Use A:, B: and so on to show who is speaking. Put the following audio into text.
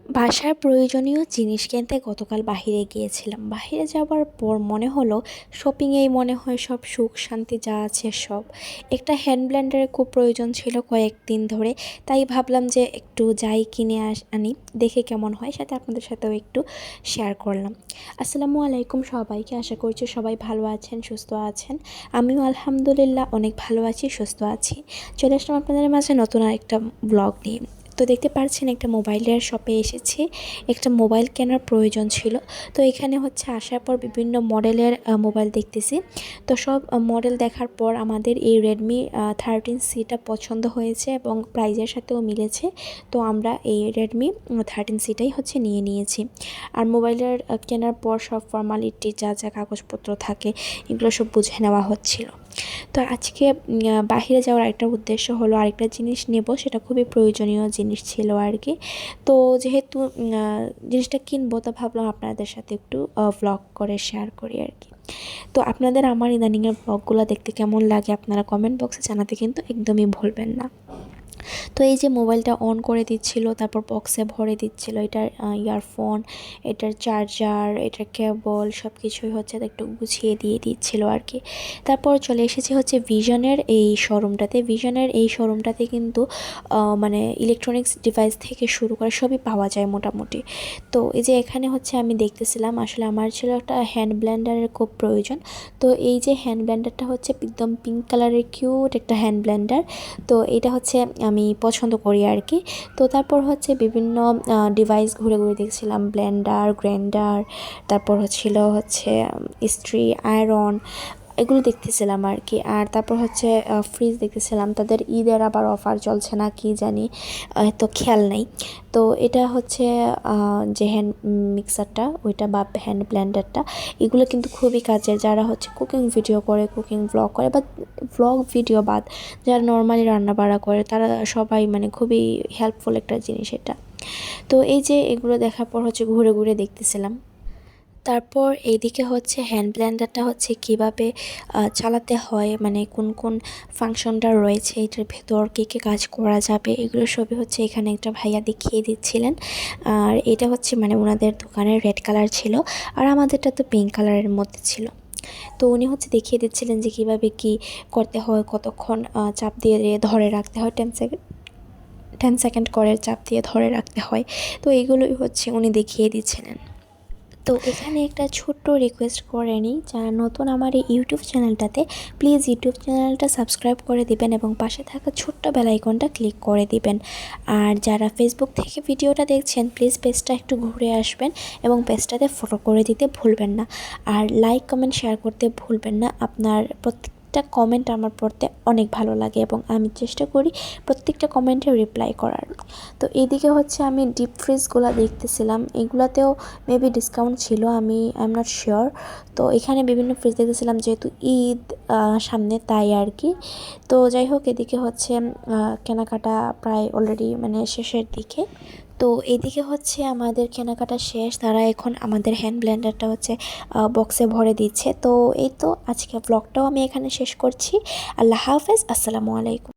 A: বাসার প্রয়োজনীয় জিনিস কিনতে গতকাল বাহিরে গিয়েছিলাম। বাহিরে যাওয়ার পর মনে হলো শপিংয়েই মনে হয় সব সুখ শান্তি যা আছে সব। একটা হ্যান্ড ব্লেন্ডারের খুব প্রয়োজন ছিল কয়েকদিন ধরে, তাই ভাবলাম যে একটু যাই কিনে আনি, দেখে কেমন হয়, সাথে আপনাদের সাথেও একটু শেয়ার করলাম। আসসালামু আলাইকুম সবাইকে, আশা করছি সবাই ভালো আছেন, সুস্থ আছেন। আমিও আলহামদুলিল্লাহ অনেক ভালো আছি, সুস্থ আছি। চলে আসলাম আপনাদের মাঝে নতুন আরেকটা ব্লগ নিয়ে। তো দেখতে পাচ্ছেন একটা মোবাইলের শপে এসেছি, একটা মোবাইল কেনার প্রয়োজন ছিল। তো এখানে হচ্ছে আসার পর বিভিন্ন মডেলের মোবাইল দেখতেছি। তো সব মডেল দেখার পর আমাদের এই রেডমি 13C পছন্দ হয়েছে এবং প্রাইজের সাথেও মিলেছে। তো আমরা এই রেডমি 13C হচ্ছে নিয়ে নিয়েছি। আর মোবাইলের কেনার পর সব ফর্মালিটি যা যা কাগজপত্র থাকে এগুলো সব বুঝে নেওয়া হচ্ছিল। তো আজকে বাহিরে যাওয়ার একটা উদ্দেশ্য হলো আরেকটা জিনিস নেব, সেটা খুবই প্রয়োজনীয় জিনিস ছিল আর কি। তো যেহেতু জিনিসটা কিনবো, তো ভাবলাম আপনাদের সাথে একটু ভ্লগ করে শেয়ার করি আর কি। তো আপনাদের আমার ইদানিংয়ের ব্লগগুলো দেখতে কেমন লাগে আপনারা কমেন্ট বক্সে জানাতে কিন্তু একদমই ভুলবেন না। তো এই যে মোবাইলটা অন করে দিচ্ছিল, তারপর বক্সে ভরে দিচ্ছিল এটার ইয়ারফোন, এটার চার্জার, এটার কেবল সব কিছুই হচ্ছে একটু গুছিয়ে দিয়ে দিচ্ছিল আর কি। তারপর চলে এসেছি হচ্ছে ভিশনের এই শোরুমটাতে। ভিশনের এই শোরুমটাতে কিন্তু মানে ইলেকট্রনিক্স ডিভাইস থেকে শুরু করে সবই পাওয়া যায় মোটামুটি। তো এই যে এখানে হচ্ছে আমি দেখতেছিলাম, আসলে আমার ছিল একটা হ্যান্ড ব্লেন্ডারের খুব প্রয়োজন। তো এই যে হ্যান্ড ব্লেন্ডারটা হচ্ছে একদম পিঙ্ক কালারের কিউট একটা হ্যান্ড ব্লেন্ডার। তো এটা হচ্ছে আমি পছন্দ করি আর কি। তো তারপর হচ্ছে বিভিন্ন ডিভাইস ঘুরে ঘুরে দেখছিলাম, ব্লেন্ডার, গ্রাইন্ডার, তারপর হচ্ছে ইস্ত্রি, আয়রন, এগুলো দেখতেছিলাম আর কি। আর তারপর হচ্ছে ফ্রিজ দেখতেছিলাম, তাদের ঈদের আবার অফার চলছে না কি জানি, তো খেয়াল নেই। তো এটা হচ্ছে যে হ্যান্ড মিক্সারটা ওইটা বা হ্যান্ড ব্লেন্ডারটা, এগুলো কিন্তু খুবই কাজের যারা হচ্ছে কুকিং ভিডিও করে, কুকিং ব্লগ করে, বা ব্লগ ভিডিও বাদ যারা নর্মালি রান্না বাড়া করে, তারা সবাই মানে খুবই হেল্পফুল একটা জিনিস এটা। তো এই যে এগুলো দেখার পর হচ্ছে ঘুরে ঘুরে দেখতেছিলাম। তারপর এইদিকে হচ্ছে হ্যান্ড ব্লেন্ডারটা হচ্ছে কিভাবে চালাতে হয়, মানে কোন কোন ফাংশনটা রয়েছে এটার ভেতর, কী কী কাজ করা যাবে, এগুলো সবই হচ্ছে এখানে একটা ভাইয়া দেখিয়ে দিচ্ছিলেন। আর এটা হচ্ছে মানে ওনাদের দোকানের রেড কালার ছিল, আর আমাদেরটা তো পিঙ্ক কালারের মধ্যে ছিল। তো উনি হচ্ছে দেখিয়ে দিচ্ছিলেন যে কীভাবে কী করতে হয়, কতক্ষণ চাপ দিয়ে ধরে রাখতে হয়, 10 সেকেন্ড করে চাপ দিয়ে ধরে রাখতে হয়। তো এইগুলোই হচ্ছে উনি দেখিয়ে দিচ্ছিলেন। তো এখানে একটা ছোট্ট রিকোয়েস্ট করে নিই, যারা নতুন আমার এই ইউটিউব চ্যানেলটাতে, প্লিজ ইউটিউব চ্যানেলটা সাবস্ক্রাইব করে দিবেন এবং পাশে থাকা ছোট্ট বেল আইকনটা ক্লিক করে দিবেন। আর যারা ফেসবুক থেকে ভিডিওটা দেখছেন, প্লিজ পেজটা একটু ঘুরে আসবেন এবং পেজটাতে ফলো করে দিতে ভুলবেন না। আর লাইক, কমেন্ট, শেয়ার করতে ভুলবেন না। আপনার প্রত্যেকটা কমেন্ট আমার পড়তে অনেক ভালো লাগে এবং আমি চেষ্টা করি প্রত্যেকটা কমেন্টে রিপ্লাই করার। তো এইদিকে হচ্ছে আমি ডিপ ফ্রিজগুলো দেখতেছিলাম, এগুলাতেও মেবি ডিসকাউন্ট ছিল, আই এম নট শিওর। তো এখানে বিভিন্ন ফ্রিজ দেখতেছিলাম, যেহেতু ঈদ সামনে তাই আর কি। তো যাই হোক, এদিকে হচ্ছে কেনাকাটা প্রায় অলরেডি মানে শেষের দিকে। তো এদিকে হচ্ছে আমাদের কেনাকাটা শেষ, তারা এখন আমাদের হ্যান্ড ব্লেন্ডারটা হচ্ছে বক্সে ভরে দিচ্ছে। তো এই তো আজকে ব্লগটাও আমি এখানে শেষ করছি। আল্লাহ হাফেজ, আসসালামু আলাইকুম।